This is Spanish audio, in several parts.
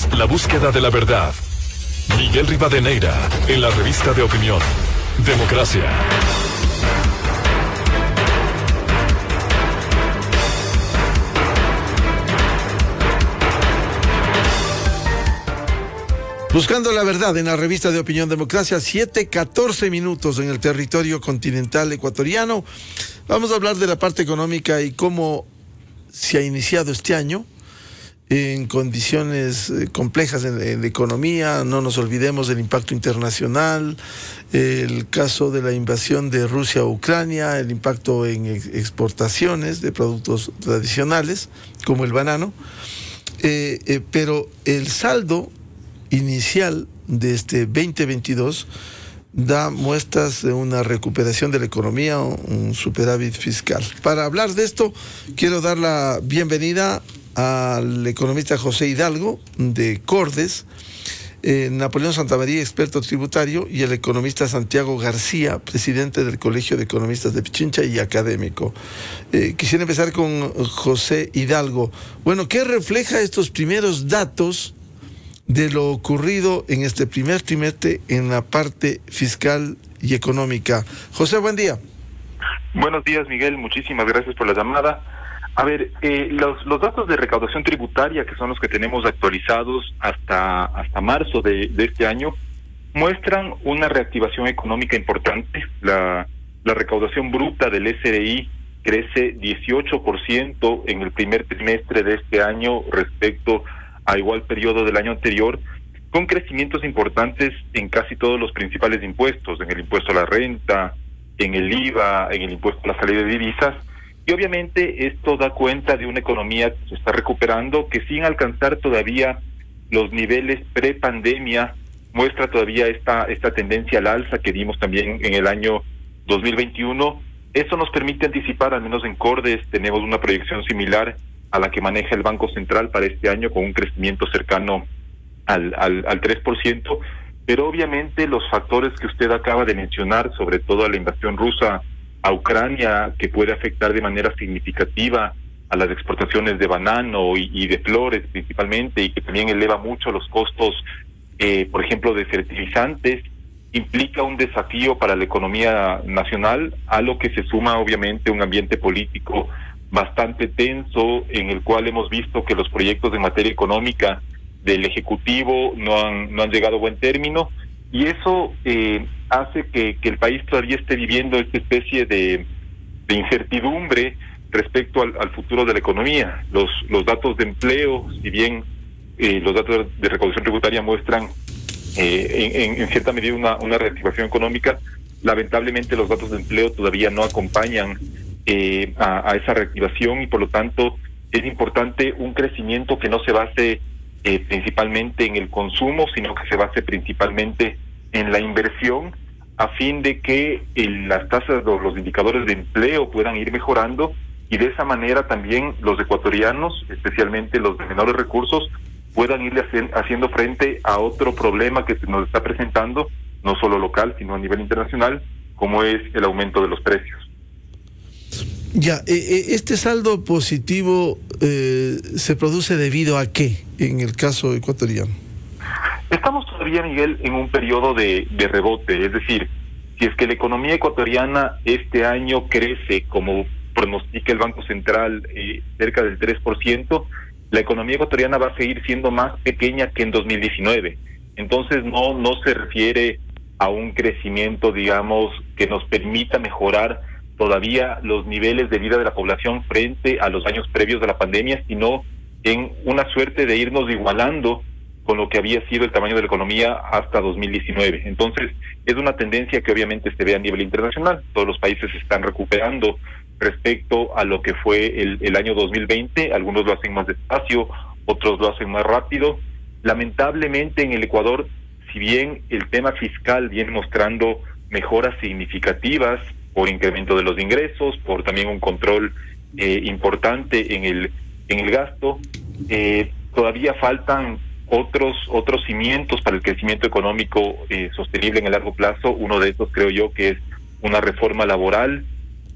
Escuchas La Búsqueda de la Verdad. Miguel Rivadeneira, en la revista de opinión Democracia. Buscando la verdad en la revista de opinión Democracia, 7:14 minutos en el territorio continental ecuatoriano. Vamos a hablar de la parte económica y cómo se ha iniciado este año en condiciones complejas en la economía. No nos olvidemos del impacto internacional, el caso de la invasión de Rusia a Ucrania, el impacto en exportaciones de productos tradicionales como el banano, pero el saldo inicial de este 2022 da muestras de una recuperación de la economía, un superávit fiscal. Para hablar de esto, quiero dar la bienvenida al economista José Hidalgo de Cordes, Napoleón Santamaría, experto tributario, y el economista Santiago García, presidente del Colegio de Economistas de Pichincha y académico. Quisiera empezar con José Hidalgo. Bueno, ¿qué refleja estos primeros datos de lo ocurrido en este primer trimestre en la parte fiscal y económica? José, buen día. Buenos días, Miguel, muchísimas gracias por la llamada. A ver, los datos de recaudación tributaria, que son los que tenemos actualizados hasta marzo de este año, muestran una reactivación económica importante. La recaudación bruta del SRI crece 18% en el primer trimestre de este año respecto a igual periodo del año anterior, con crecimientos importantes en casi todos los principales impuestos, en el impuesto a la renta, en el IVA, en el impuesto a la salida de divisas, y obviamente esto da cuenta de una economía que se está recuperando, que sin alcanzar todavía los niveles pre-pandemia, muestra todavía esta tendencia al alza que vimos también en el año 2021. Eso nos permite anticipar, al menos en Cordes, tenemos una proyección similar a la que maneja el Banco Central para este año, con un crecimiento cercano al 3%, pero obviamente los factores que usted acaba de mencionar, sobre todo a la invasión rusa a Ucrania, que puede afectar de manera significativa a las exportaciones de banano y de flores principalmente, y que también eleva mucho los costos, por ejemplo, de fertilizantes, implica un desafío para la economía nacional, a lo que se suma obviamente un ambiente político bastante tenso, en el cual hemos visto que los proyectos en materia económica del Ejecutivo no han llegado a buen término, y eso hace que el país todavía esté viviendo esta especie de incertidumbre respecto al futuro de la economía. Los datos de empleo, si bien los datos de recaudación tributaria muestran en cierta medida una reactivación económica, lamentablemente los datos de empleo todavía no acompañan a esa reactivación, y por lo tanto es importante un crecimiento que no se base principalmente en el consumo, sino que se base principalmente en la inversión, a fin de que las tasas o los indicadores de empleo puedan ir mejorando, y de esa manera también los ecuatorianos, especialmente los de menores recursos, puedan ir haciendo frente a otro problema que se nos está presentando, no solo local, sino a nivel internacional, como es el aumento de los precios. Ya, este saldo positivo se produce debido a qué en el caso ecuatoriano. Estamos todavía, Miguel, en un periodo de rebote, es decir, si es que la economía ecuatoriana este año crece, como pronostica el Banco Central, cerca del 3%, la economía ecuatoriana va a seguir siendo más pequeña que en 2019. Entonces no se refiere a un crecimiento, digamos, que nos permita mejorar todavía los niveles de vida de la población frente a los años previos de la pandemia, sino en una suerte de irnos igualando con lo que había sido el tamaño de la economía hasta 2019. Entonces, es una tendencia que obviamente se ve a nivel internacional. Todos los países se están recuperando respecto a lo que fue el año 2020. Algunos lo hacen más despacio, otros lo hacen más rápido. Lamentablemente en el Ecuador, si bien el tema fiscal viene mostrando mejoras significativas por incremento de los ingresos, por también un control importante en el gasto, todavía faltan otros cimientos para el crecimiento económico sostenible en el largo plazo. Uno de estos, creo yo, que es una reforma laboral,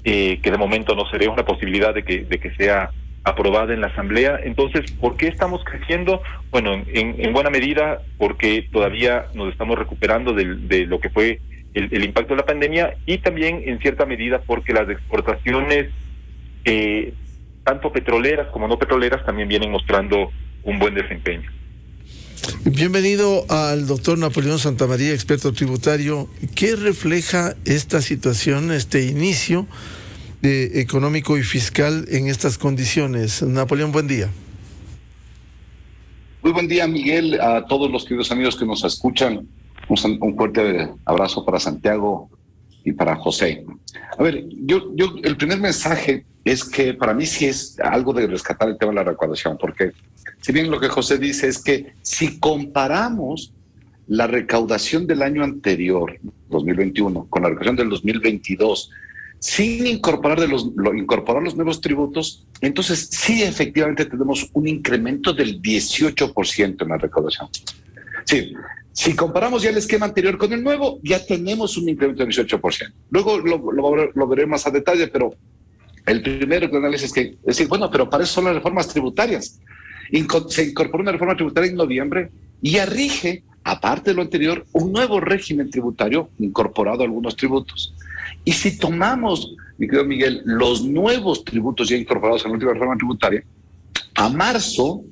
que de momento no se ve una posibilidad de que sea aprobada en la Asamblea. Entonces, ¿por qué estamos creciendo? Bueno, en buena medida porque todavía nos estamos recuperando de lo que fue el impacto de la pandemia, y también en cierta medida porque las exportaciones, tanto petroleras como no petroleras, también vienen mostrando un buen desempeño. Bienvenido al doctor Napoleón Santamaría, experto tributario. ¿Qué refleja esta situación, este inicio económico y fiscal en estas condiciones? Napoleón, buen día. Muy buen día, Miguel, a todos los queridos amigos que nos escuchan. Un fuerte abrazo para Santiago y para José. A ver, yo el primer mensaje es que para mí sí es algo de rescatar el tema de la recaudación, porque si bien lo que José dice es que si comparamos la recaudación del año anterior, 2021, con la recaudación del 2022, sin incorporar incorporar los nuevos tributos, entonces sí efectivamente tenemos un incremento del 18% en la recaudación. Sí, si comparamos ya el esquema anterior con el nuevo, ya tenemos un incremento del 18%. Luego lo veré más a detalle, pero el primero que análisis es que decir, bueno, pero para eso son las reformas tributarias. Se incorporó una reforma tributaria en noviembre y ya rige, aparte de lo anterior, un nuevo régimen tributario incorporado a algunos tributos. Y si tomamos, mi querido Miguel, los nuevos tributos ya incorporados en la última reforma tributaria, a marzo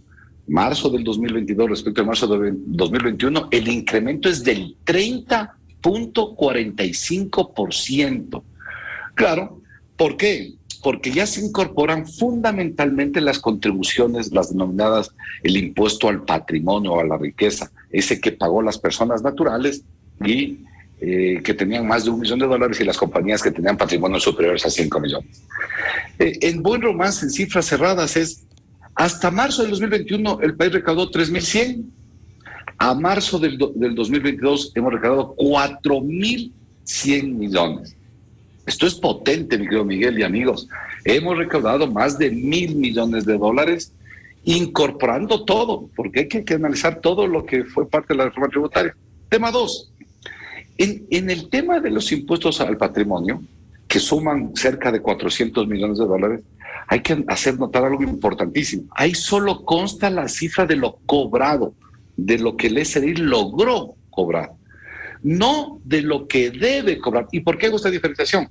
del 2022 respecto a marzo del 2021, el incremento es del 30.45%. Claro, ¿por qué? Porque ya se incorporan fundamentalmente las contribuciones, las denominadas el impuesto al patrimonio o a la riqueza, ese que pagó las personas naturales y que tenían más de $1 millón y las compañías que tenían patrimonios superiores a 5 millones. En buen romance, en cifras cerradas, es hasta marzo del 2021 el país recaudó 3.100. A marzo del 2022 hemos recaudado 4.100 millones. Esto es potente, mi querido Miguel y amigos. Hemos recaudado más de $1.000 millones incorporando todo, porque hay que analizar todo lo que fue parte de la reforma tributaria. Tema 2. En el tema de los impuestos al patrimonio, que suman cerca de $400 millones, hay que hacer notar algo importantísimo. Ahí solo consta la cifra de lo cobrado, de lo que el SRI logró cobrar, no de lo que debe cobrar. ¿Y por qué hago esta diferenciación?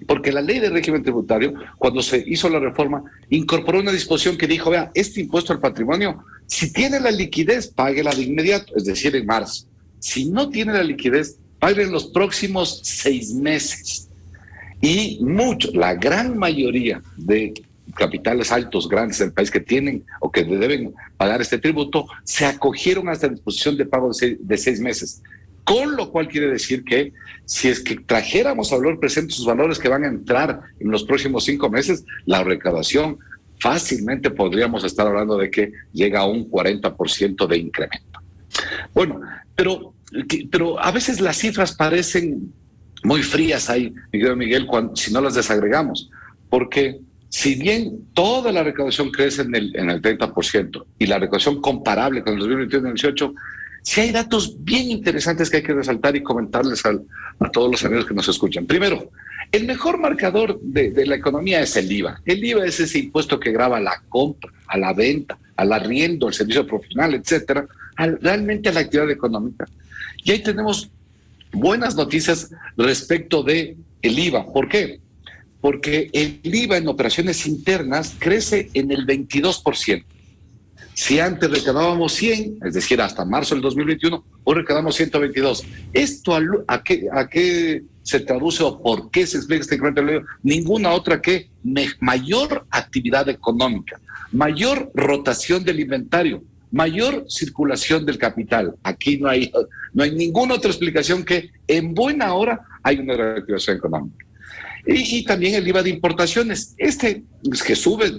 Porque la ley de régimen tributario, cuando se hizo la reforma, incorporó una disposición que dijo, vea, este impuesto al patrimonio, si tiene la liquidez, páguela de inmediato, es decir, en marzo. Si no tiene la liquidez, pague en los próximos 6 meses. Y la gran mayoría de capitales altos, grandes del país que tienen o que deben pagar este tributo, se acogieron a esta disposición de pago de 6 meses. Con lo cual quiere decir que si es que trajéramos a valor presente sus valores que van a entrar en los próximos 5 meses, la recaudación fácilmente podríamos estar hablando de que llega a un 40% de incremento. Bueno, pero a veces las cifras parecen muy frías ahí, Miguel, si no las desagregamos, porque si bien toda la recaudación crece en el 30% y la recaudación comparable con el 2021 y el 2018, sí hay datos bien interesantes que hay que resaltar y comentarles a todos los amigos que nos escuchan. Primero, el mejor marcador de la economía es el IVA. El IVA es ese impuesto que grava la compra, a la venta, al arriendo, al servicio profesional, etcétera, realmente a la actividad económica. Y ahí tenemos buenas noticias respecto de el IVA. ¿Por qué? Porque el IVA en operaciones internas crece en el 22%. Si antes recaudábamos 100, es decir, hasta marzo del 2021, hoy recaudamos 122. ¿Esto a qué se traduce o por qué se explica este incremento del IVA? Ninguna otra que mayor actividad económica, mayor rotación del inventario, mayor circulación del capital. Aquí no hay ninguna otra explicación que en buena hora hay una reactivación económica. Y también el IVA de importaciones, que sube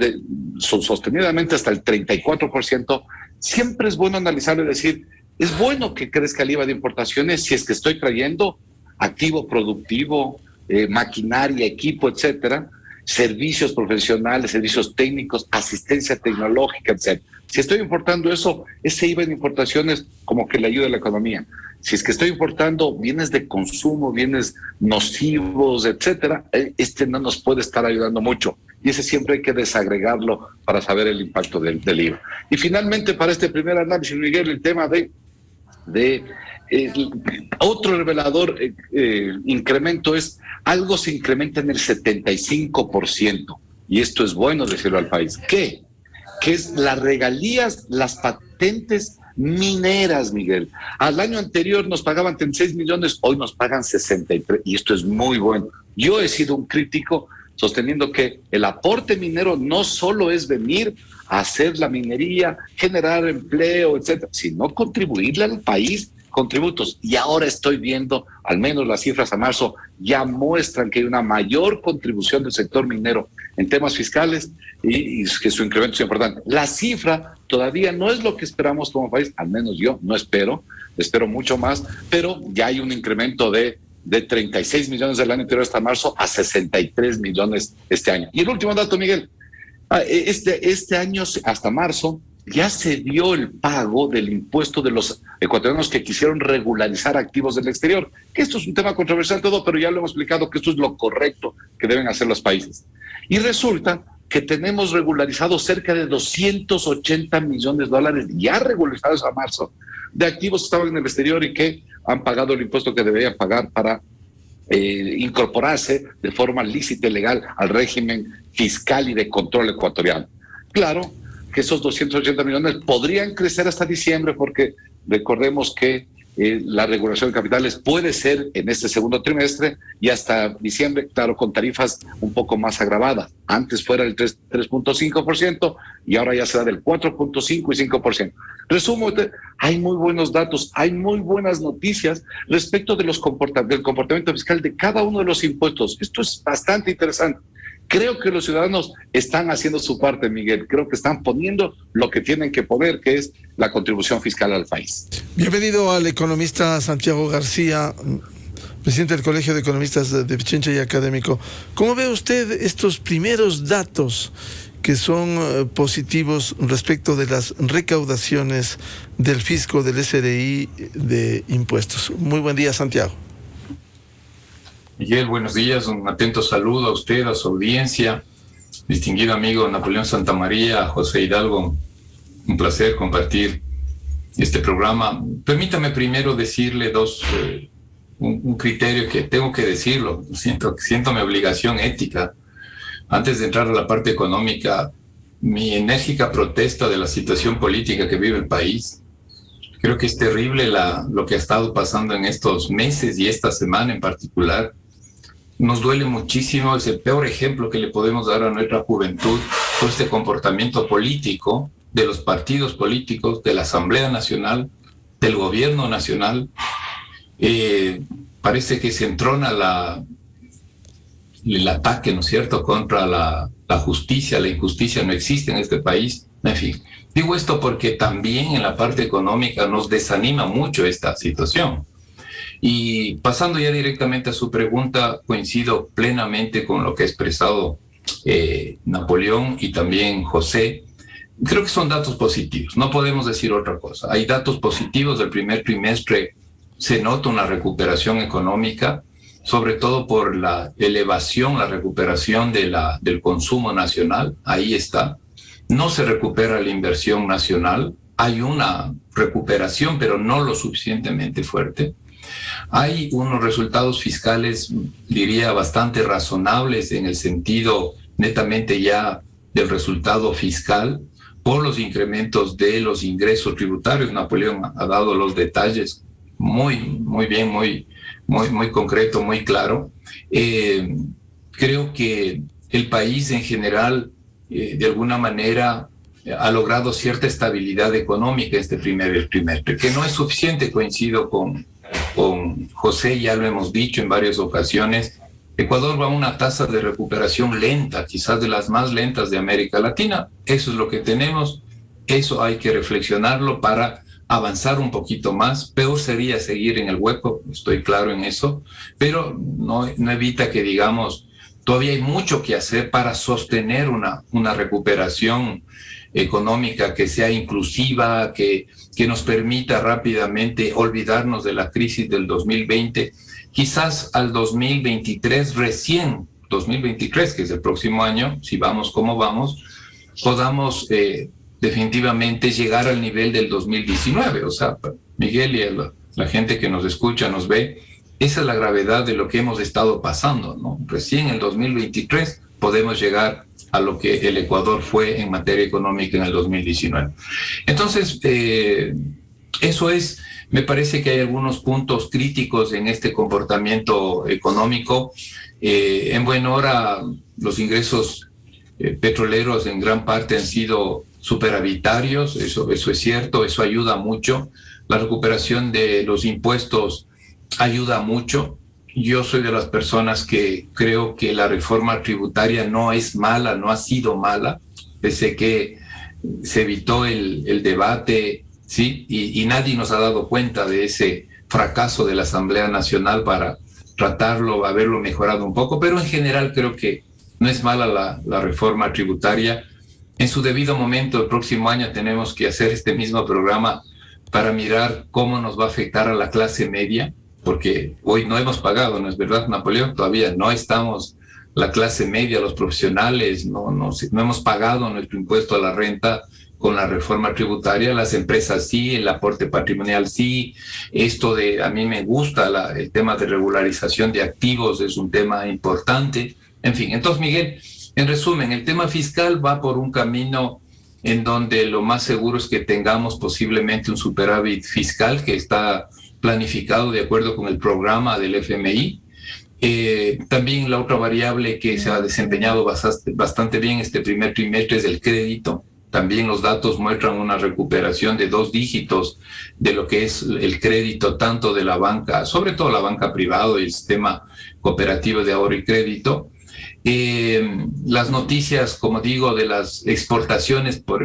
sostenidamente hasta el 34%, siempre es bueno analizarlo y decir, es bueno que crezca el IVA de importaciones si es que estoy trayendo activo productivo, maquinaria, equipo, etcétera, servicios profesionales, servicios técnicos, asistencia tecnológica, etc. Si estoy importando eso, ese IVA en importaciones como que le ayuda a la economía. Si es que estoy importando bienes de consumo, bienes nocivos, etcétera, este no nos puede estar ayudando mucho. Y ese siempre hay que desagregarlo para saber el impacto del IVA. Y finalmente, para este primer análisis, Miguel, el tema de otro revelador incremento es algo se incrementa en el 75%. Y esto es bueno decirlo al país. ¿Qué? Que es las regalías, las patentes mineras, Miguel. Al año anterior nos pagaban 36 millones, hoy nos pagan 63, y esto es muy bueno. Yo he sido un crítico sosteniendo que el aporte minero no solo es venir a hacer la minería, generar empleo, etcétera, sino contribuirle al país con tributos. Y ahora estoy viendo, al menos las cifras a marzo, ya muestran que hay una mayor contribución del sector minero en temas fiscales y que su incremento es importante. La cifra todavía no es lo que esperamos como país, al menos yo no espero mucho más, pero ya hay un incremento de 36 millones del año anterior hasta marzo a 63 millones este año. Y el último dato, Miguel, este año hasta marzo ya se dio el pago del impuesto de los ecuatorianos que quisieron regularizar activos del exterior, que esto es un tema controversial todo, pero ya lo hemos explicado que esto es lo correcto que deben hacer los países. Y resulta que tenemos regularizados cerca de 280 millones de dólares ya regularizados a marzo de activos que estaban en el exterior y que han pagado el impuesto que deberían pagar para incorporarse de forma lícita y legal al régimen fiscal y de control ecuatoriano. Claro que esos 280 millones podrían crecer hasta diciembre porque recordemos que la regulación de capitales puede ser en este segundo trimestre y hasta diciembre, claro, con tarifas un poco más agravadas. Antes fuera el 3.5% y ahora ya será del 4.5 y 5%. Resumo, hay muy buenos datos, hay muy buenas noticias respecto de del comportamiento fiscal de cada uno de los impuestos. Esto es bastante interesante. Creo que los ciudadanos están haciendo su parte, Miguel. Creo que están poniendo lo que tienen que poner, que es la contribución fiscal al país. Bienvenido al economista Santiago García, presidente del Colegio de Economistas de Pichincha y académico. ¿Cómo ve usted estos primeros datos que son positivos respecto de las recaudaciones del fisco, del SRI, de impuestos? Muy buen día, Santiago. Miguel, buenos días, un atento saludo a usted, a su audiencia, distinguido amigo Napoleón Santamaría, José Hidalgo, un placer compartir este programa. Permítame primero decirle un criterio que tengo que decirlo, siento mi obligación ética. Antes de entrar a la parte económica, mi enérgica protesta de la situación política que vive el país. Creo que es terrible lo que ha estado pasando en estos meses y esta semana en particular. Nos duele muchísimo, es el peor ejemplo que le podemos dar a nuestra juventud por este comportamiento político de los partidos políticos, de la Asamblea Nacional, del Gobierno Nacional. Parece que se entrona el ataque, ¿no es cierto?, contra la justicia. La injusticia no existe en este país. En fin, digo esto porque también en la parte económica nos desanima mucho esta situación. Y pasando ya directamente a su pregunta, coincido plenamente con lo que ha expresado Napoleón y también José. Creo que son datos positivos, no podemos decir otra cosa. Hay datos positivos del primer trimestre, se nota una recuperación económica, sobre todo por la elevación, la recuperación del consumo nacional, ahí está. No se recupera la inversión nacional, hay una recuperación, pero no lo suficientemente fuerte. Hay unos resultados fiscales, diría, bastante razonables en el sentido netamente ya del resultado fiscal por los incrementos de los ingresos tributarios. Napoleón ha dado los detalles muy bien, muy concreto, muy claro. Creo que el país en general, de alguna manera, ha logrado cierta estabilidad económica este primer trimestre, que no es suficiente, coincido con José, ya lo hemos dicho en varias ocasiones. Ecuador va a una tasa de recuperación lenta, quizás de las más lentas de América Latina. Eso es lo que tenemos, eso hay que reflexionarlo para avanzar un poquito más. Peor sería seguir en el hueco, estoy claro en eso, pero no evita que, digamos, todavía hay mucho que hacer para sostener una recuperación económica que sea inclusiva, que nos permita rápidamente olvidarnos de la crisis del 2020. Quizás al 2023, recién 2023, que es el próximo año, si vamos como vamos, podamos definitivamente llegar al nivel del 2019. O sea, Miguel y la gente que nos escucha, nos ve, esa es la gravedad de lo que hemos estado pasando, ¿no? Recién en el 2023 podemos llegar a lo que el Ecuador fue en materia económica en el 2019. Entonces, eso es, me parece que hay algunos puntos críticos en este comportamiento económico. En buena hora, los ingresos petroleros en gran parte han sido superavitarios, eso es cierto, eso ayuda mucho. La recuperación de los impuestos ayuda mucho. Yo soy de las personas que creo que la reforma tributaria no es mala, no ha sido mala, pese que se evitó el debate, ¿sí? Y nadie nos ha dado cuenta de ese fracaso de la Asamblea Nacional para tratarlo, haberlo mejorado un poco, pero en general creo que no es mala la reforma tributaria. En su debido momento, el próximo año tenemos que hacer este mismo programa para mirar cómo nos va a afectar a la clase media, porque hoy no hemos pagado, ¿no es verdad, Napoleón? Todavía no estamos, la clase media, los profesionales, no hemos pagado nuestro impuesto a la renta con la reforma tributaria. Las empresas sí, el aporte patrimonial sí, a mí me gusta el tema de regularización de activos, es un tema importante. En fin, entonces, Miguel, en resumen, el tema fiscal va por un camino en donde lo más seguro es que tengamos posiblemente un superávit fiscal que está planificado de acuerdo con el programa del FMI. También la otra variable que se ha desempeñado bastante bien este primer trimestre es el crédito. También los datos muestran una recuperación de 2 dígitos de lo que es el crédito, tanto de la banca, sobre todo la banca privada y el sistema cooperativo de ahorro y crédito. Las noticias, como digo, de las exportaciones por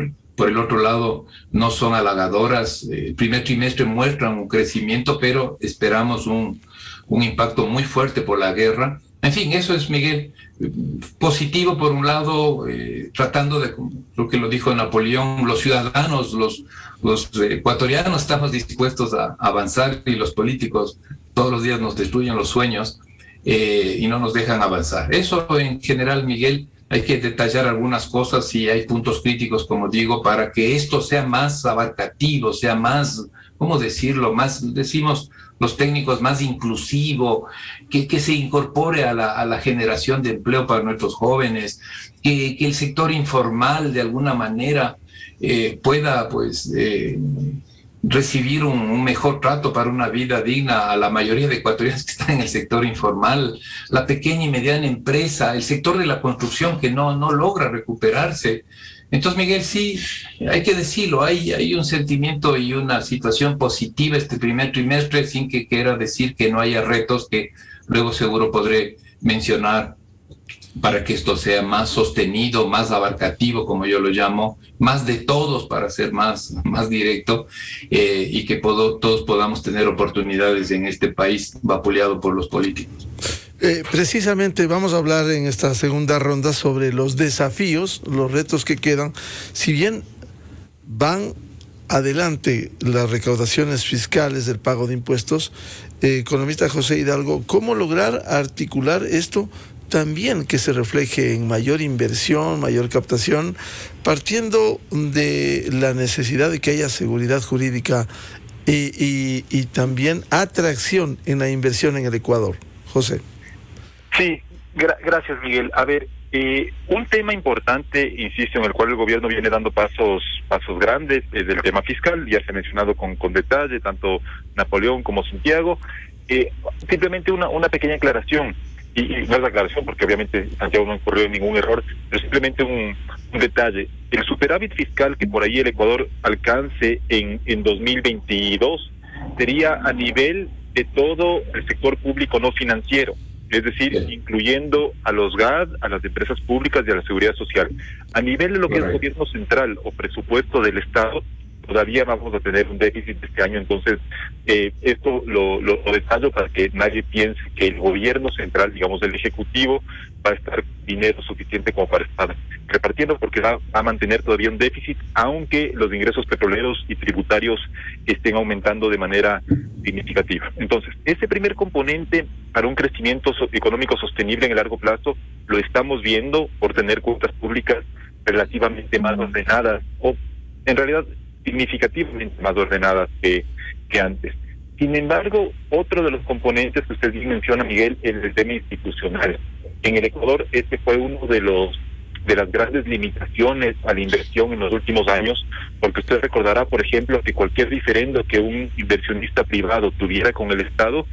el otro lado no son halagadoras. El primer trimestre muestran un crecimiento, pero esperamos un impacto muy fuerte por la guerra. En fin, eso es, Miguel, positivo por un lado, tratando de, lo que lo dijo Napoleón, los ciudadanos, los ecuatorianos estamos dispuestos a avanzar y los políticos todos los días nos destruyen los sueños y no nos dejan avanzar. Eso en general, Miguel, hay que detallar algunas cosas y hay puntos críticos, como digo, para que esto sea más abarcativo, sea más, ¿cómo decirlo? Más, decimos los técnicos, más inclusivo, que se incorpore a la generación de empleo para nuestros jóvenes, que el sector informal de alguna manera pueda pues recibir un mejor trato para una vida digna a la mayoría de ecuatorianos que están en el sector informal, la pequeña y mediana empresa, el sector de la construcción que no logra recuperarse. Entonces, Miguel, sí, hay que decirlo, hay un sentimiento y una situación positiva este primer trimestre, sin que quiera decir que no haya retos que luego seguro podré mencionar para que esto sea más sostenido, más abarcativo, como yo lo llamo, más de todos para ser más directo, y que todos podamos tener oportunidades en este país vapuleado por los políticos. Precisamente vamos a hablar en esta segunda ronda sobre los desafíos, los retos que quedan. Si bien van adelante las recaudaciones fiscales del pago de impuestos, economista José Hidalgo, ¿cómo lograr articular esto también que se refleje en mayor inversión, mayor captación, partiendo de la necesidad de que haya seguridad jurídica y también atracción en la inversión en el Ecuador? José. Sí, gracias, Miguel. A ver, un tema importante, insisto, en el cual el gobierno viene dando pasos grandes, es el tema fiscal. Ya se ha mencionado con detalle tanto Napoleón como Santiago. Simplemente una pequeña aclaración, y no es la aclaración porque obviamente Santiago no incurrió en ningún error, pero simplemente un detalle. El superávit fiscal que por ahí el Ecuador alcance en 2022 sería a nivel de todo el sector público no financiero, es decir, incluyendo a los GAD, a las empresas públicas y a la seguridad social. A nivel de lo que es gobierno central o presupuesto del Estado, todavía vamos a tener un déficit este año. Entonces, esto lo detallo para que nadie piense que el gobierno central, digamos el Ejecutivo, va a estar dinero suficiente como para estar repartiendo, porque va a mantener todavía un déficit, aunque los ingresos petroleros y tributarios estén aumentando de manera significativa. Entonces, ese primer componente para un crecimiento económico sostenible en el largo plazo lo estamos viendo por tener cuentas públicas relativamente más ordenadas, o en realidad significativamente más ordenadas que antes. Sin embargo, otro de los componentes que usted bien menciona, Miguel, es el tema institucional. En el Ecuador, este fue uno de las grandes limitaciones a la inversión en los últimos años, porque usted recordará, por ejemplo, que cualquier diferendo que un inversionista privado tuviera con el Estado,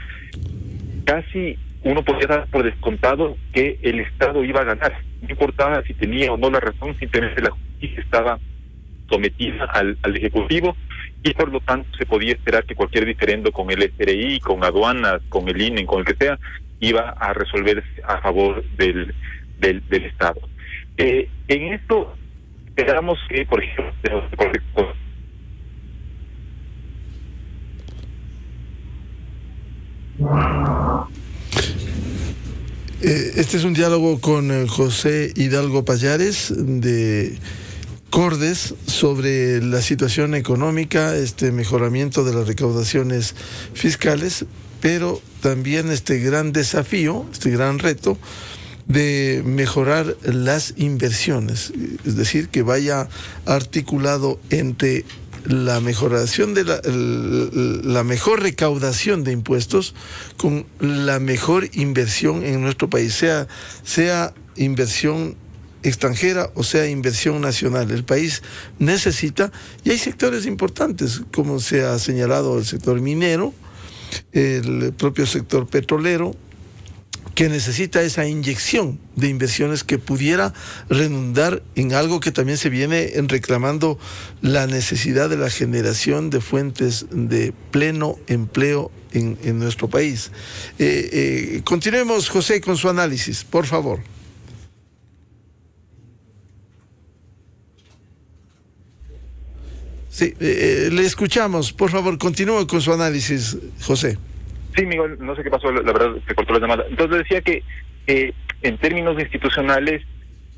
casi uno podía dar por descontado que el Estado iba a ganar. No importaba si tenía o no la razón, simplemente la justicia estaba sometida al Ejecutivo, y por lo tanto se podía esperar que cualquier diferendo con el SRI, con aduanas, con el INE, con el que sea, iba a resolverse a favor del Estado. En esto esperamos que, por ejemplo, este es un diálogo con José Hidalgo Pallares de Cordes sobre la situación económica, este mejoramiento de las recaudaciones fiscales, pero también este gran desafío, este gran reto de mejorar las inversiones, es decir, que vaya articulado entre la mejoración de la mejor recaudación de impuestos con la mejor inversión en nuestro país, sea inversión extranjera o sea inversión nacional. El país necesita, y hay sectores importantes, como se ha señalado, el sector minero, el propio sector petrolero, que necesita esa inyección de inversiones que pudiera redundar en algo que también se viene reclamando, la necesidad de la generación de fuentes de pleno empleo en nuestro país. Continuemos, José, con su análisis, por favor. Sí, le escuchamos. Por favor, continúe con su análisis, José. Sí, Miguel, no sé qué pasó, la verdad se cortó la llamada. Entonces decía que en términos institucionales,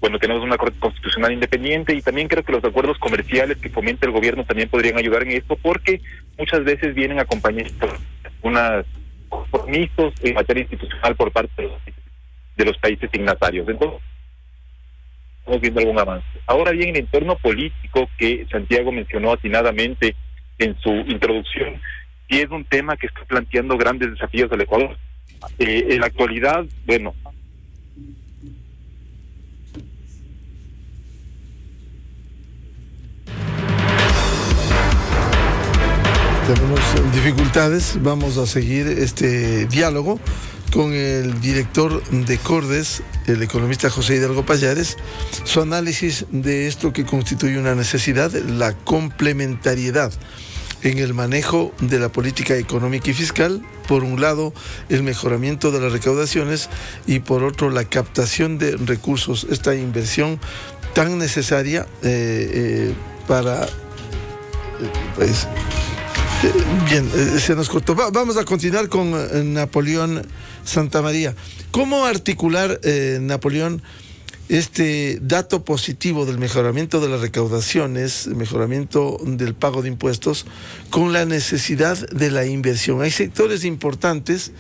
bueno, tenemos una Corte Constitucional independiente, y también creo que los acuerdos comerciales que fomenta el gobierno también podrían ayudar en esto, porque muchas veces vienen acompañados por unos compromisos en materia institucional por parte de los países signatarios. Entonces, estamos viendo algún avance. Ahora bien, el entorno político que Santiago mencionó atinadamente en su introducción, y es un tema que está planteando grandes desafíos al Ecuador. En la actualidad, bueno, tenemos dificultades. Vamos a seguir este diálogo con el director de Cordes, el economista José Hidalgo Pallares, su análisis de esto que constituye una necesidad, la complementariedad en el manejo de la política económica y fiscal. Por un lado, el mejoramiento de las recaudaciones, y por otro, la captación de recursos, esta inversión tan necesaria para... pues, bien, se nos cortó. Vamos a continuar con Napoleón Santamaría. ¿Cómo articular, Napoleón, este dato positivo del mejoramiento de las recaudaciones, mejoramiento del pago de impuestos, con la necesidad de la inversión? Hay sectores importantes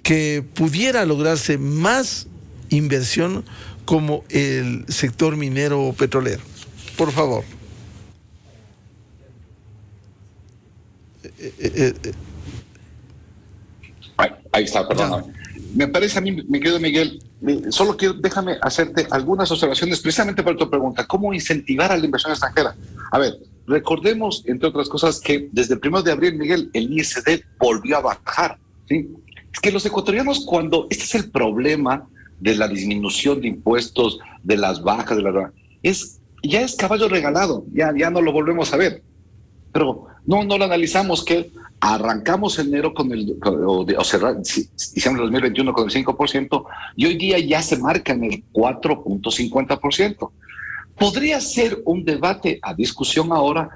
que pudiera lograrse más inversión, como el sector minero o petrolero. Por favor. Ahí está, perdón. Me parece a mí, mi querido Miguel, solo déjame hacerte algunas observaciones precisamente para tu pregunta. ¿Cómo incentivar a la inversión extranjera? A ver, recordemos, entre otras cosas, que desde el 1 de abril, Miguel, el ISD volvió a bajar, ¿sí? Es que los ecuatorianos, este es el problema de la disminución de impuestos, de las bajas, ya es caballo regalado, ya no lo volvemos a ver. Pero no lo analizamos, que arrancamos enero diciembre de 2021 con el 5%, y hoy día ya se marca en el 4.50%. Podría ser un debate a discusión ahora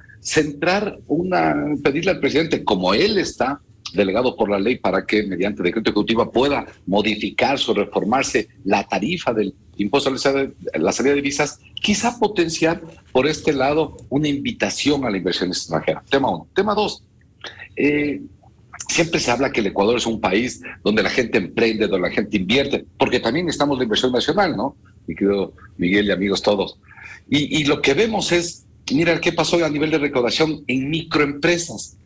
pedirle al presidente, como él está delegado por la ley para que mediante decreto ejecutivo pueda modificarse o reformarse la tarifa del impuesto a la salida de divisas, quizá potenciar por este lado una invitación a la inversión extranjera. Tema 1. Tema 2. Siempre se habla que el Ecuador es un país donde la gente emprende, donde la gente invierte, porque también estamos la inversión nacional, ¿no? Mi querido Miguel y amigos todos. Y lo que vemos es, mira qué pasó a nivel de recaudación en microempresas.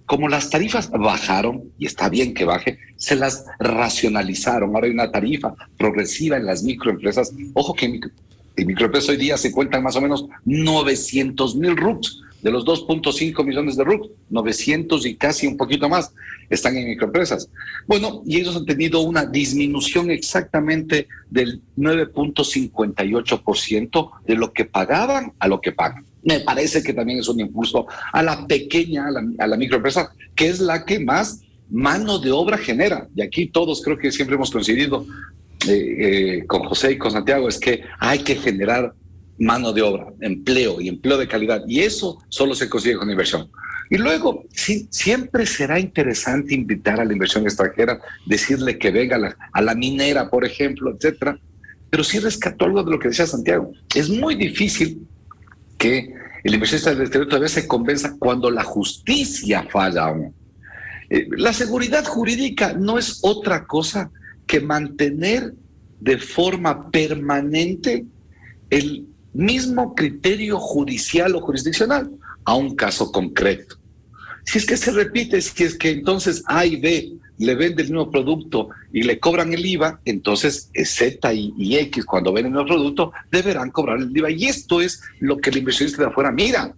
Como las tarifas bajaron, y está bien que baje, se las racionalizaron. Ahora hay una tarifa progresiva en las microempresas. Ojo que en microempresas hoy día se cuentan más o menos 900,000 RUCs. De los 2.5 millones de RUCs, 900 y casi un poquito más están en microempresas. Bueno, y ellos han tenido una disminución exactamente del 9.58% de lo que pagaban a lo que pagan. Me parece que también es un impulso a la pequeña, a la microempresa, que es la que más mano de obra genera. Y aquí todos creo que siempre hemos coincidido con José y con Santiago, es que hay que generar mano de obra, empleo y empleo de calidad. Y eso solo se consigue con inversión. Y luego, sí, siempre será interesante invitar a la inversión extranjera, decirle que venga a la minera, por ejemplo, etcétera. Pero sí rescató algo de lo que decía Santiago. Es muy difícil que el inversionista del exterior todavía se convenza cuando la justicia falla aún. La seguridad jurídica no es otra cosa que mantener de forma permanente el mismo criterio judicial o jurisdiccional a un caso concreto. Si es que se repite, si es que entonces A y B le venden el mismo producto y le cobran el IVA, entonces Z y X, cuando ven el mismo producto, deberán cobrar el IVA. Y esto es lo que el inversionista de afuera mira.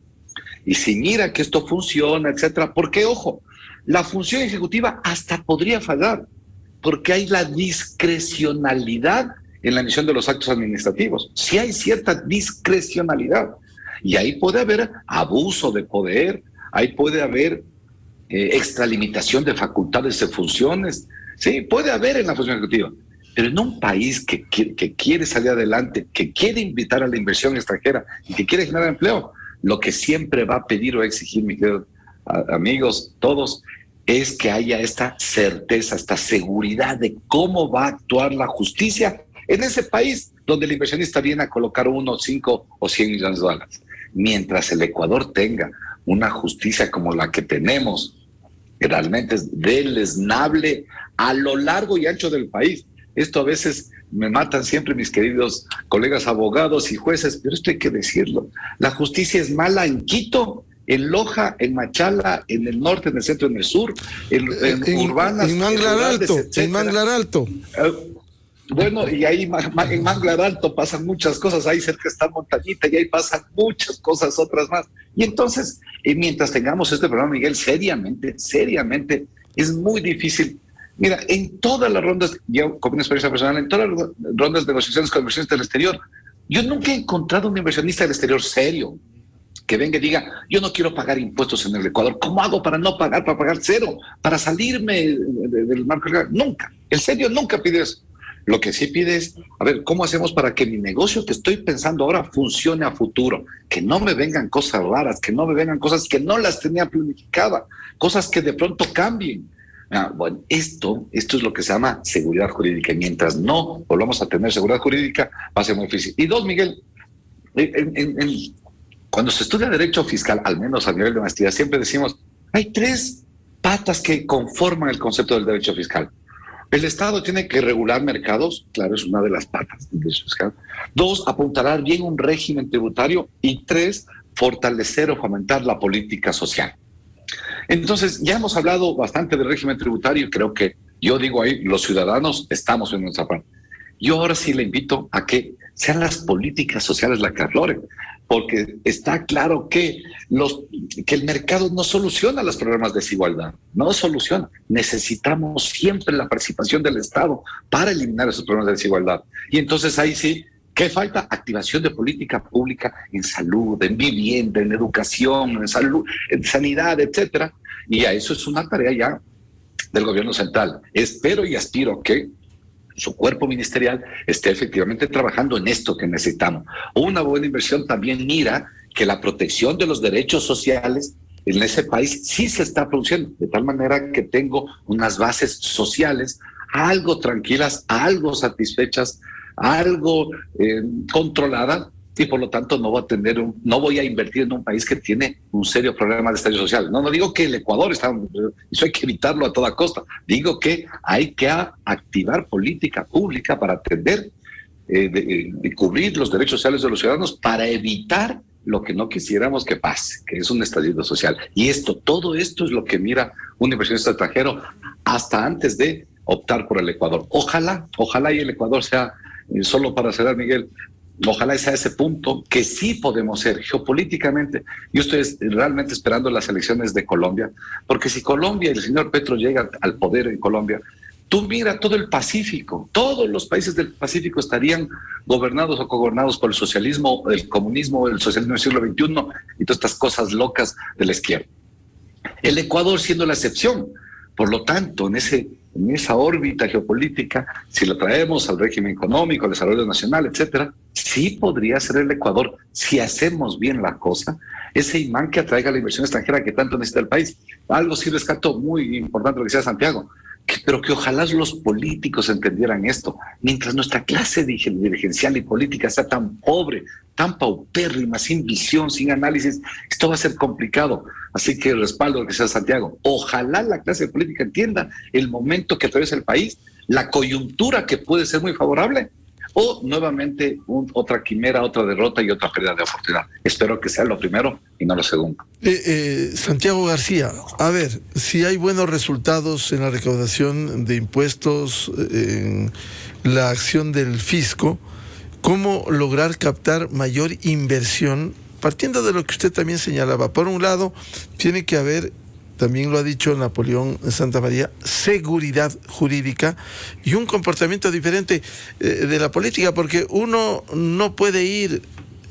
Y si mira que esto funciona, etcétera, porque, ojo, la función ejecutiva hasta podría fallar, porque hay la discrecionalidad en la emisión de los actos administrativos. Sí hay cierta discrecionalidad. Y ahí puede haber abuso de poder, ahí puede haber extralimitación de facultades de funciones. Sí, puede haber en la función ejecutiva. Pero en un país que quiere salir adelante, que quiere invitar a la inversión extranjera y que quiere generar empleo, lo que siempre va a pedir o exigir, mis queridos amigos, todos, es que haya esta certeza, esta seguridad de cómo va a actuar la justicia en ese país donde el inversionista viene a colocar 1, 5 o 100 millones de dólares. Mientras el Ecuador tenga una justicia como la que tenemos, que realmente es deleznable a lo largo y ancho del país. Esto a veces me matan siempre mis queridos colegas abogados y jueces, pero esto hay que decirlo. La justicia es mala en Quito, en Loja, en Machala, en el norte, en el centro, en el sur, en urbanas. En Manglar Alto. Bueno, y ahí en Manglar Alto pasan muchas cosas, ahí cerca está Montañita y ahí pasan muchas cosas otras más. Y entonces, mientras tengamos este programa, Miguel, seriamente, es muy difícil. Mira, en todas las rondas, yo con una experiencia personal, en todas las rondas de negociaciones con inversionistas del exterior, yo nunca he encontrado un inversionista del exterior serio que venga y diga, yo no quiero pagar impuestos en el Ecuador, ¿cómo hago para no pagar, para pagar cero, para salirme del marco legal? Nunca, el serio nunca pide eso. Lo que sí pide es, a ver, ¿cómo hacemos para que mi negocio que estoy pensando ahora funcione a futuro? Que no me vengan cosas raras, que no me vengan cosas que no las tenía planificadas, cosas que de pronto cambien. Bueno, esto es lo que se llama seguridad jurídica. Y mientras no volvamos a tener seguridad jurídica, va a ser muy difícil. Y dos, Miguel, cuando se estudia derecho fiscal, al menos a nivel de maestría, siempre decimos, hay 3 patas que conforman el concepto del derecho fiscal. El Estado tiene que regular mercados, claro, es una de las patas del derecho fiscal. 2, apuntalar bien un régimen tributario. Y 3, fortalecer o fomentar la política social. Entonces, ya hemos hablado bastante del régimen tributario y creo que, yo digo ahí, los ciudadanos estamos en nuestra parte. Yo ahora sí le invito a que sean las políticas sociales las que afloren, porque está claro que el mercado no soluciona los problemas de desigualdad, no soluciona. Necesitamos siempre la participación del Estado para eliminar esos problemas de desigualdad. Y entonces ahí sí, ¿qué falta? Activación de política pública en salud, en vivienda, en educación, en salud, en sanidad, etcétera. Y a eso es una tarea ya del gobierno central. Espero y aspiro que su cuerpo ministerial esté efectivamente trabajando en esto que necesitamos. Una buena inversión también mira que la protección de los derechos sociales en ese país sí se está produciendo, de tal manera que tengo unas bases sociales algo tranquilas, algo satisfechas, algo controladas, y por lo tanto no voy a invertir en un país que tiene un serio problema de estatus social. No digo que el Ecuador está, eso hay que evitarlo a toda costa. Digo que hay que activar política pública para atender, de cubrir los derechos sociales de los ciudadanos para evitar lo que no quisiéramos que pase, que es un estallido social. Y todo esto es lo que mira un inversionista extranjero hasta antes de optar por el Ecuador. Ojalá y el Ecuador sea, solo para cerrar, Miguel, ojalá sea ese punto que sí podemos ser geopolíticamente. Yo estoy realmente esperando las elecciones de Colombia, porque si Colombia y el señor Petro llega al poder en Colombia, tú mira todo el Pacífico, todos los países del Pacífico estarían gobernados o cogobernados por el socialismo, el comunismo, el socialismo del siglo XXI y todas estas cosas locas de la izquierda. El Ecuador siendo la excepción. Por lo tanto, en esa órbita geopolítica, si lo traemos al régimen económico, al desarrollo nacional, etcétera, sí podría ser el Ecuador, si hacemos bien la cosa, ese imán que atraiga la inversión extranjera que tanto necesita el país. Algo sí rescato muy importante lo que decía Santiago, pero que ojalá los políticos entendieran esto. Mientras nuestra clase dirigencial y política sea tan pobre, tan paupérrima, sin visión, sin análisis, esto va a ser complicado. Así que respaldo lo que sea Santiago. Ojalá la clase política entienda el momento que atraviesa el país, la coyuntura que puede ser muy favorable, o nuevamente otra quimera, otra derrota y otra pérdida de oportunidad. Espero que sea lo primero y no lo segundo. Santiago García, a ver, si hay buenos resultados en la recaudación de impuestos, en la acción del fisco, ¿cómo lograr captar mayor inversión? Partiendo de lo que usted también señalaba, por un lado, tiene que haber, también lo ha dicho Napoleón Santamaría, seguridad jurídica y un comportamiento diferente de la política, porque uno no puede ir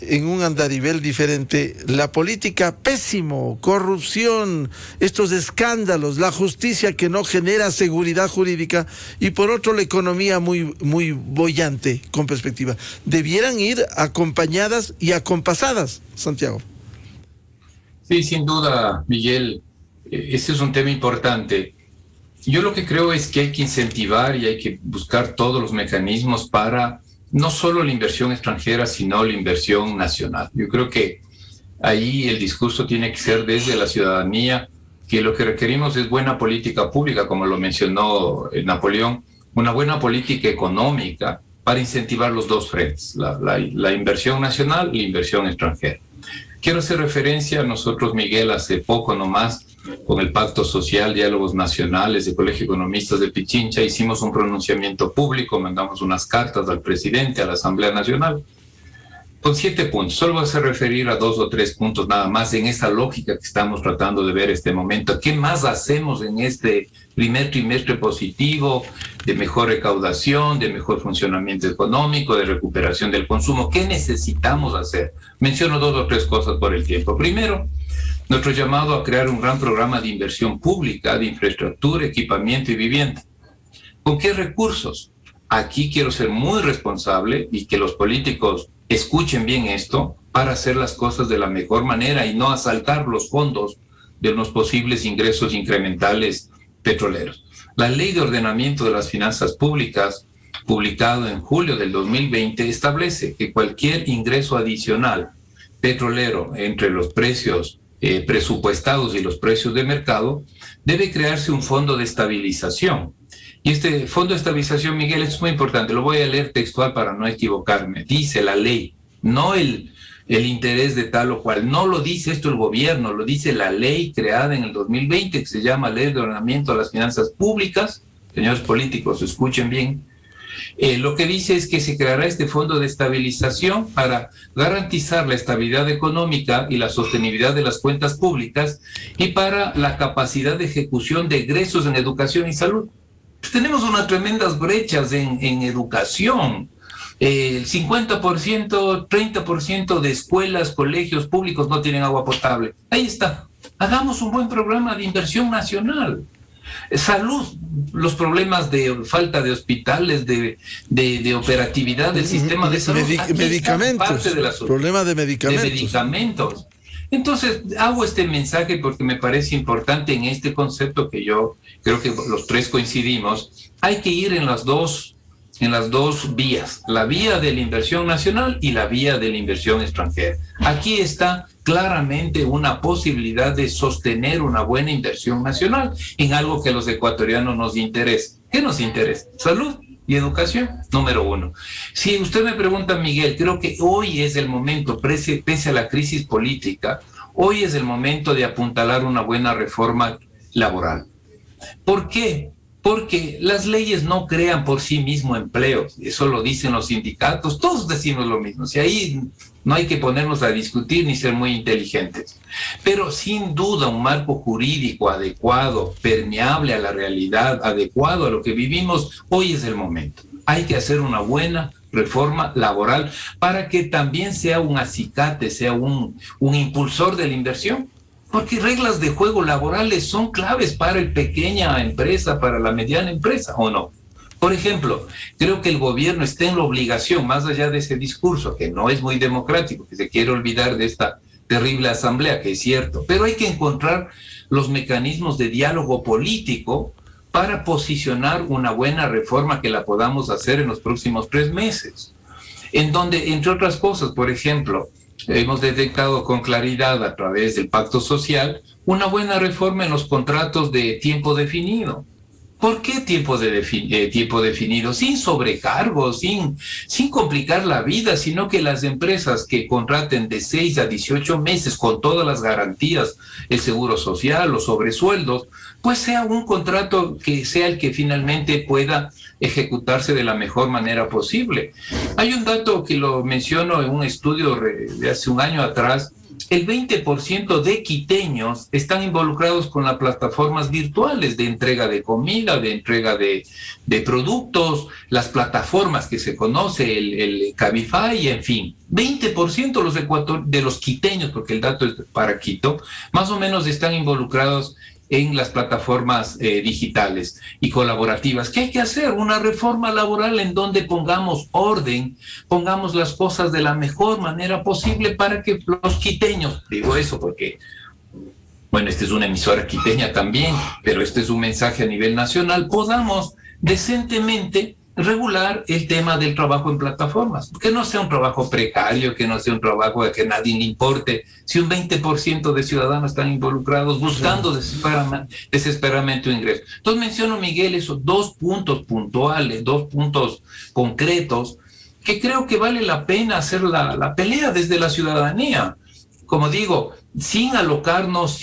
en un andarivel diferente. La política, pésimo, corrupción, estos escándalos, la justicia que no genera seguridad jurídica, y por otro la economía muy boyante con perspectiva. Debieran ir acompañadas y acompasadas, Santiago. Sí, sin duda, Miguel. Ese es un tema importante. Yo lo que creo es que hay que incentivar y hay que buscar todos los mecanismos para no solo la inversión extranjera, sino la inversión nacional. Yo creo que ahí el discurso tiene que ser desde la ciudadanía, que lo que requerimos es buena política pública, como lo mencionó Napoleón, una buena política económica para incentivar los dos frentes, la inversión nacional y la inversión extranjera. Quiero hacer referencia a nosotros, Miguel, hace poco nomás, con el Pacto Social, Diálogos Nacionales de Colegio de Economistas de Pichincha, hicimos un pronunciamiento público, mandamos unas cartas al presidente, a la Asamblea Nacional, con 7 puntos. Solo voy a hacer referir a 2 o 3 puntos nada más en esa lógica que estamos tratando de ver este momento. ¿Qué más hacemos en este primer trimestre positivo de mejor recaudación, de mejor funcionamiento económico, de recuperación del consumo? ¿Qué necesitamos hacer? Menciono 2 o 3 cosas por el tiempo. Primero, nuestro llamado a crear un gran programa de inversión pública, de infraestructura, equipamiento y vivienda. ¿Con qué recursos? Aquí quiero ser muy responsable y que los políticos escuchen bien esto para hacer las cosas de la mejor manera y no asaltar los fondos de unos posibles ingresos incrementales petroleros. La Ley de Ordenamiento de las Finanzas Públicas, publicado en julio del 2020, establece que cualquier ingreso adicional petrolero entre los precios presupuestados y los precios de mercado, debe crearse un fondo de estabilización. Y este fondo de estabilización, Miguel, es muy importante. Lo voy a leer textual para no equivocarme. Dice la ley, no el interés de tal o cual. No lo dice esto el gobierno, lo dice la ley creada en el 2020, que se llama Ley de Ordenamiento de las Finanzas Públicas. Señores políticos, escuchen bien. Lo que dice es que se creará este fondo de estabilización para garantizar la estabilidad económica y la sostenibilidad de las cuentas públicas y para la capacidad de ejecución de egresos en educación y salud. Pues tenemos unas tremendas brechas en educación. El 50%, 30% de escuelas, colegios públicos no tienen agua potable. Ahí está. Hagamos un buen programa de inversión nacional. Salud, los problemas de falta de hospitales, de operatividad del sistema de salud. Medicamentos, parte de la problema de medicamentos. De medicamentos. Entonces, hago este mensaje porque me parece importante en este concepto que yo creo que los tres coincidimos. Hay que ir en las dos vías, la vía de la inversión nacional y la vía de la inversión extranjera. Aquí está claramente una posibilidad de sostener una buena inversión nacional en algo que a los ecuatorianos nos interesa. ¿Qué nos interesa? Salud y educación, número uno. Si usted me pregunta, Miguel, creo que hoy es el momento, pese a la crisis política, hoy es el momento de apuntalar una buena reforma laboral. ¿Por qué? Porque las leyes no crean por sí mismo empleos, eso lo dicen los sindicatos, todos decimos lo mismo, si ahí no hay que ponernos a discutir ni ser muy inteligentes. Pero sin duda un marco jurídico adecuado, permeable a la realidad, adecuado a lo que vivimos, hoy es el momento. Hay que hacer una buena reforma laboral para que también sea un acicate, sea un impulsor de la inversión. Porque reglas de juego laborales son claves para la pequeña empresa, para la mediana empresa, ¿o no? Por ejemplo, creo que el gobierno está en la obligación, más allá de ese discurso, que no es muy democrático, que se quiere olvidar de esta terrible asamblea, que es cierto, pero hay que encontrar los mecanismos de diálogo político para posicionar una buena reforma que la podamos hacer en los próximos 3 meses. En donde, entre otras cosas, por ejemplo, hemos detectado con claridad a través del pacto social una buena reforma en los contratos de tiempo definido. ¿Por qué tiempo definido? Sin sobrecargos, sin complicar la vida, sino que las empresas que contraten de 6 a 18 meses con todas las garantías, el seguro social, los sobresueldos, pues sea un contrato que sea el que finalmente pueda ejecutarse de la mejor manera posible. Hay un dato que lo menciono en un estudio de hace un año atrás. El 20% de quiteños están involucrados con las plataformas virtuales de entrega de comida, de entrega de productos, las plataformas que se conoce, el Cabify, en fin. 20% de los quiteños, porque el dato es para Quito, más o menos están involucrados en las plataformas digitales y colaborativas. ¿Qué hay que hacer? Una reforma laboral en donde pongamos orden, pongamos las cosas de la mejor manera posible para que los quiteños, digo eso porque, bueno, esta es una emisora quiteña también, pero este es un mensaje a nivel nacional, podamos decentemente regular el tema del trabajo en plataformas, que no sea un trabajo precario, que no sea un trabajo de que nadie le importe, si un 20% de ciudadanos están involucrados buscando desesperadamente un ingreso. Entonces menciono, Miguel, esos 2 puntos puntuales, 2 puntos concretos, que creo que vale la pena hacer la pelea desde la ciudadanía. Como digo, sin alocarnos,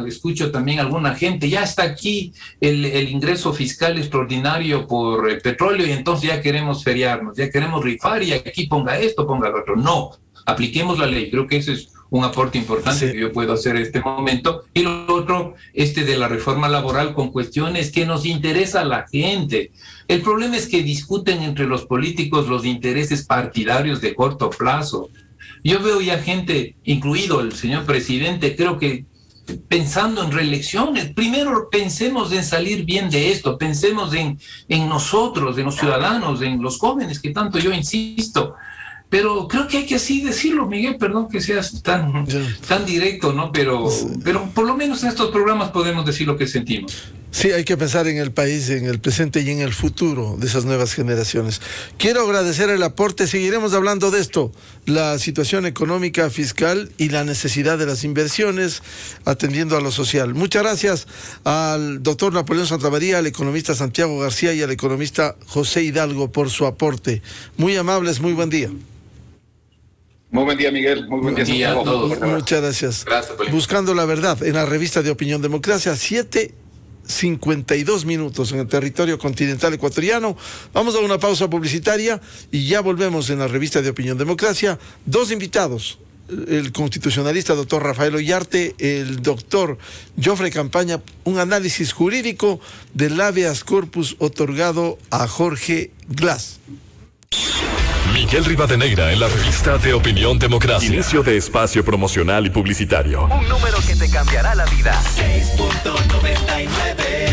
escucho también a alguna gente, ya está aquí el ingreso fiscal extraordinario por el petróleo y entonces ya queremos feriarnos, ya queremos rifar y aquí ponga esto, ponga lo otro. No, apliquemos la ley. Creo que ese es un aporte importante que yo puedo hacer en este momento. Y lo otro, de la reforma laboral con cuestiones que nos interesa a la gente. El problema es que discuten entre los políticos los intereses partidarios de corto plazo. Yo veo ya gente, incluido el señor presidente, creo que pensando en reelecciones. Primero pensemos en salir bien de esto, pensemos en nosotros, en los ciudadanos, en los jóvenes, que tanto yo insisto. Pero creo que hay que así decirlo, Miguel, perdón que seas tan directo, ¿no? Pero por lo menos en estos programas podemos decir lo que sentimos. Sí, hay que pensar en el país, en el presente y en el futuro de esas nuevas generaciones. Quiero agradecer el aporte, seguiremos hablando de esto, la situación económica, fiscal y la necesidad de las inversiones atendiendo a lo social. Muchas gracias al doctor Napoleón Santamaría, al economista Santiago García y al economista José Hidalgo por su aporte. Muy amables, muy buen día. Muy buen día, Miguel. Muy buen día a todos. Muchas gracias. Gracias, Buscando la verdad en la revista de Opinión Democracia, 7:52 minutos en el territorio continental ecuatoriano. Vamos a una pausa publicitaria y ya volvemos en la revista de Opinión Democracia. 2 invitados, el constitucionalista doctor Rafael Ollarte, el doctor Jofre Campaña, un análisis jurídico del habeas corpus otorgado a Jorge Glass. Miguel Rivadeneira en la revista de Opinión Democracia. Inicio de espacio promocional y publicitario. Un número que te cambiará la vida. 6.99